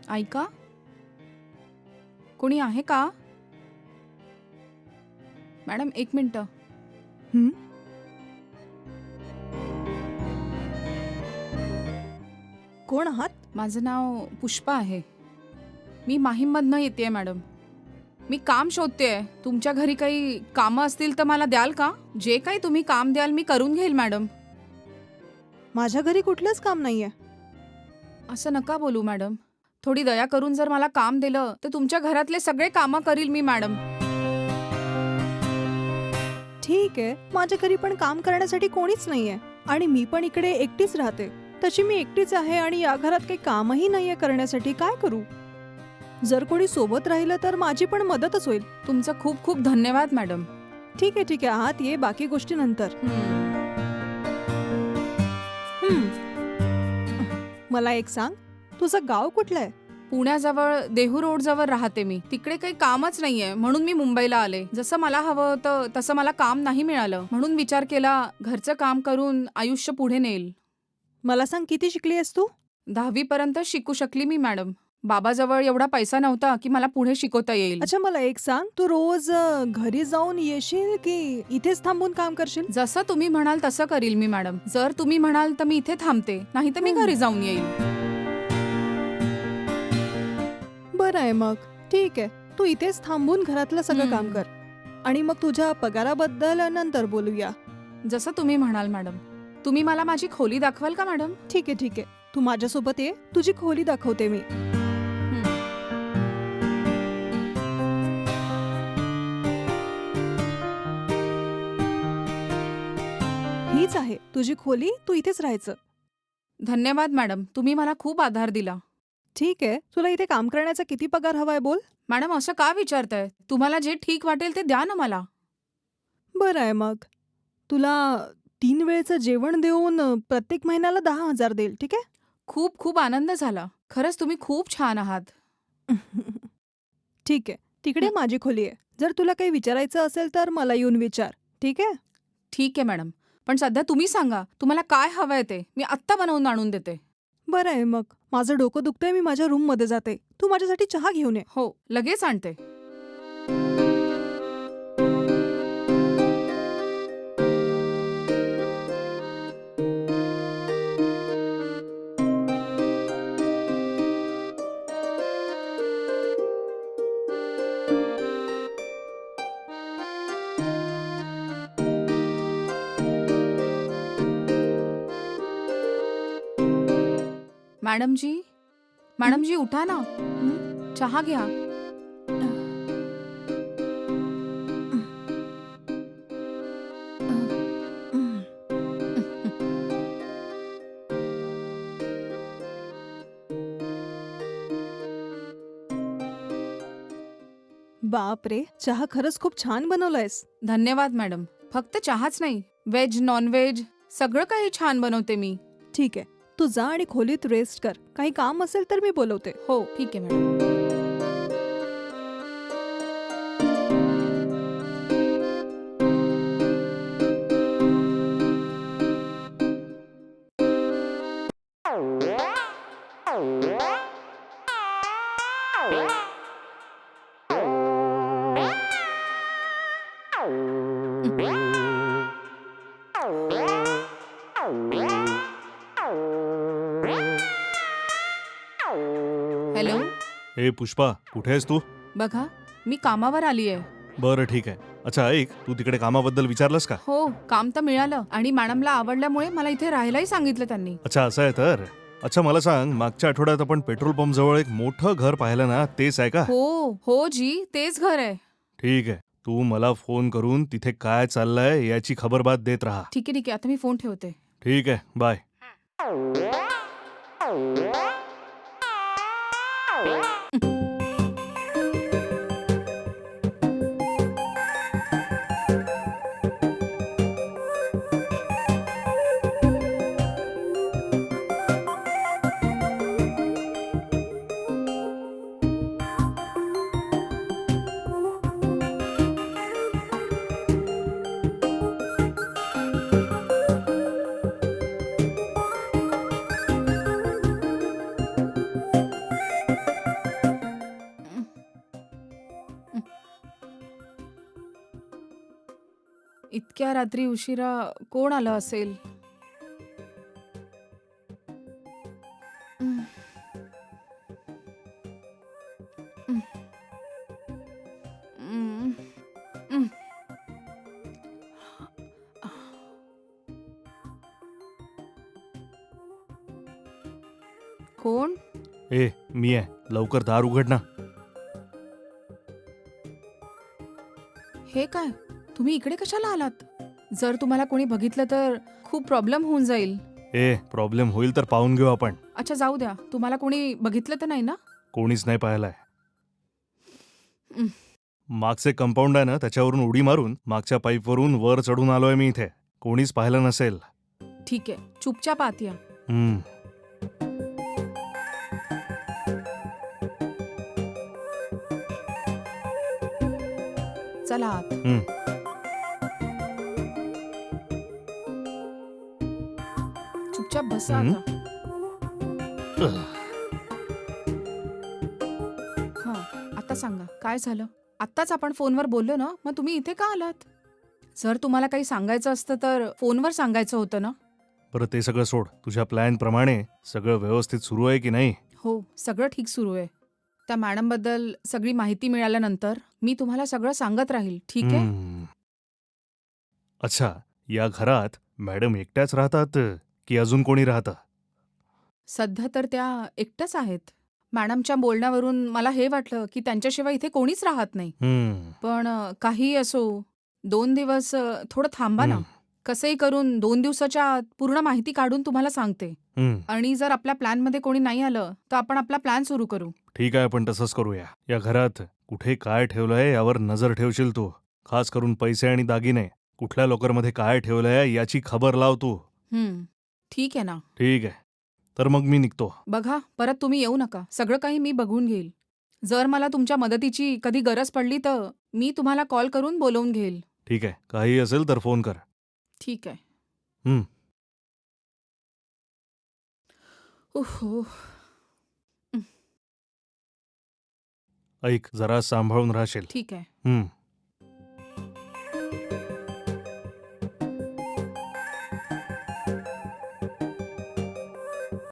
ऐका, कोणी आहे का? मॅडम एक मिनिट. हं? कोण आहात? माझं नाव पुष्पा आहे. मी माहीममधनं येते मॅडम. मी काम शोधतेय. तुमच्या घरी काही कामं असतील तर मला द्याल का? जे काही तुम्ही काम द्याल मी करून घेईल मॅडम. माझ्या घरी कुठलंच काम नाहीये. असं नका बोलू मॅडम. थोडी दया करून जर मला काम दिलं तर तुमच्या घरातले सगळे कामं करील मी मॅडम. ठीक आहे, माझ्या घरी पण काम करण्यासाठी कोणीच नाहीये आणि मी पण इकडे एकटीच राहते. तशी मी एकटीच आहे आणि या घरात काही कामही नाहीये करण्यासाठी. काय करू? जर कोणी सोबत राहिलं तर माझी पण मदतच होईल. तुमचं खूप खूप धन्यवाद मॅडम. ठीक आहे, आत ये, बाकी गोष्टी नंतर. मला एक सांग, तुझं गाव कुठलं आहे? पुण्याजवळ देहू रोड जवळ राहते मी. तिकडे काही कामच नाहीये म्हणून मी मुंबईला आले. जसं मला हवं होतं तसं मला काम नाही मिळालं म्हणून विचार केला घरचं काम करून आयुष्य पुढे नेईल. मला सांग, किती शिकली आहेस तू? 10वी पर्यंत शिकू शकली मी मॅडम. बाबाजवळ एवढा पैसा नव्हता की मला पुढे शिकवता येईल. अच्छा, मला एक सांग, तू रोज घरी जाऊन येशील की इथेच थांबून काम करशील? जसं तुम्ही म्हणाल तसं करील मी मॅडम. जर तुम्ही म्हणाल तर मी इथे थांबते, नाही तर मी घरी जाऊन येईल. बरं आहे मग. ठीक आहे, तू इथेच थांबून घरातलं सगळं काम कर आणि मग तुझ्या पगाराबद्दल नंतर बोलूया. जसं तुम्ही म्हणाल मॅडम. तुम्ही मला माझी खोली दाखवाल का मॅडम? ठीक आहे, तू माझ्यासोबत ये, तुझी खोली दाखवते मी. हीच आहे तुझी खोली, तू इथेच राहायचं. धन्यवाद मॅडम, तुम्ही मला खूप आधार दिला. ठीक आहे, तुला इथे काम करण्याचा किती पगार हवाय बोल? मॅडम असं का विचारताय? तुम्हाला जे ठीक वाटेल ते द्या ना मला. बरं आहे मग, तुला 3 वेळचं जेवण देऊन प्रत्येक महिन्याला 10,000 देईल. ठीक आहे? खूप खूप आनंद झाला. खरंच तुम्ही खूप छान आहात. ठीक आहे, तिकडे माझी खोली आहे. जर तुला काही विचारायचं असेल तर मला येऊन विचार. ठीक आहे? ठीक आहे मॅडम, पण सध्या तुम्ही सांगा तुम्हाला काय हवंय ते मी आत्ता बनवून आणून देते. बरं आहे मग, माझं डोकं दुखतंय, मी माझ्या रूममध्ये जाते. तू माझ्यासाठी चहा घेऊन ये. हो, लगेच आणते. मॅडम जी उठा ना. चहा घ्या. बापरे, चहा खरंच खूप छान बनवलायस. धन्यवाद मॅडम. फक्त चहाच नाही, व्हेज नॉन व्हेज सगळं काही छान बनवते मी. ठीक आहे, तू जा आणि खोलीत रेस्ट कर. काही काम असेल तर मी बोलवते. हो ठीक आहे मॅडम. हॅलो. हे पुष्पा, कुठे आहेस तू? बघा, मी कामावर आली आहे. बरं ठीक आहे. अच्छा ऐक, तू तिकडे कामाबद्दल विचारलंस का? हो, काम तर मिळालं आणि मॅडमला आवडल्यामुळे मला इथे राहायलाही सांगितलं त्यांनी. अच्छा असं आहे तर. अच्छा मला सांग, मागच्या आठवड्यात आपण पेट्रोल पंप जवळ एक मोठं घर पाहिलं ना, तेच आहे का? हो जी, तेच घर आहे. ठीक आहे, तू मला फोन करून तिथे काय चाललंय याची खबरबात देत राहा. ठीक आहे, आता मी फोन ठेवते. ठीक आहे, बाय. इतक्या रात्री उशिरा कोण आलं असेल? उम्म. उम्म. उम्म. उम्म. कोण? ए मी आहे, लवकर दार उघड ना. हे काय? तुम्ही इकडे कशाला आलात? जर तुम्हाला कोणी बघितलं तर खूप प्रॉब्लेम होऊन जाईल. ए प्रॉब्लेम होईल तर पाहून घेऊ आपण. अच्छा जाऊ द्या. तुम्हाला कोणी बघितलं तर नाही ना? कोणीच नाही पाहिलंय. उम्म. मागचे कंपाऊंड आहे ना, त्याच्यावरून उडी मारून मागच्या पाईपवरून वर चढून आलोय मी इथे. कोणीच पाहिलं नसेल. ठीक आहे. चुपचाप आत या. हम्म. चला आत. हम्म. चुपचाप बसा हम्म. आता. हां, आता सांगा काय झालं? आत्ताच आपण फोनवर बोललो ना, मग तुम्ही इथे का आलात? जर तुम्हाला काही सांगायचं असतं तर फोनवर सांगायचं होतं ना? बरं ते सगळं सोड. तुझ्या प्लॅन प्रमाणे सगळं व्यवस्थित सुरू आहे की नाही? हो, सगळं ठीक सुरू आहे. त्या मॅडमबद्दल सगळी माहिती मिळाल्यानंतर मी तुम्हाला सगळं सांगत राहील, ठीक आहे? हम्म. अच्छा, या घरात मॅडम एकट्याच राहतात की अजून कोणी राहतं? सध्या तर त्या एकट्याच आहेत. मॅडमच्या बोलण्यावरून मला हे वाटलं की त्यांच्याशिवाय इथे कोणीच राहत नाही. हम्म. पण काहीही असो, 2 दिवस थोडं थांबा ना. हम्म. कसंही करून 2 दिवसाच्या आत पूर्ण माहिती काढून तुम्हाला सांगते. हम्म. आणि जर आपल्या प्लॅनमध्ये कोणी नाही आलं, तर आपण आपला प्लॅन सुरू करू. ठीक आहे, आपण तसंच करूया. या घरात कुठे काय ठेवलंय यावर नजर ठेवशील तू. खास करून पैसे आणि दागिने कुठल्या लॉकरमध्ये काय ठेवलंय याची खबर लाव तू. ठीक आहे ना. ठीक आहे, तर मग मी निघतो. बघा, परत तुम्ही येऊ नका. सगळं काही मी बघून घेईल. जर मला तुमच्या मदतीची कधी गरज पडली तर मी तुम्हाला कॉल करून बोलवून घेईल. ठीक आहे, काही असेल तर फोन कर. ठीक आहे. हम्म. ओहो. ऐक, जरा सांभाळून राहशील. ठीक आहे. हम्म.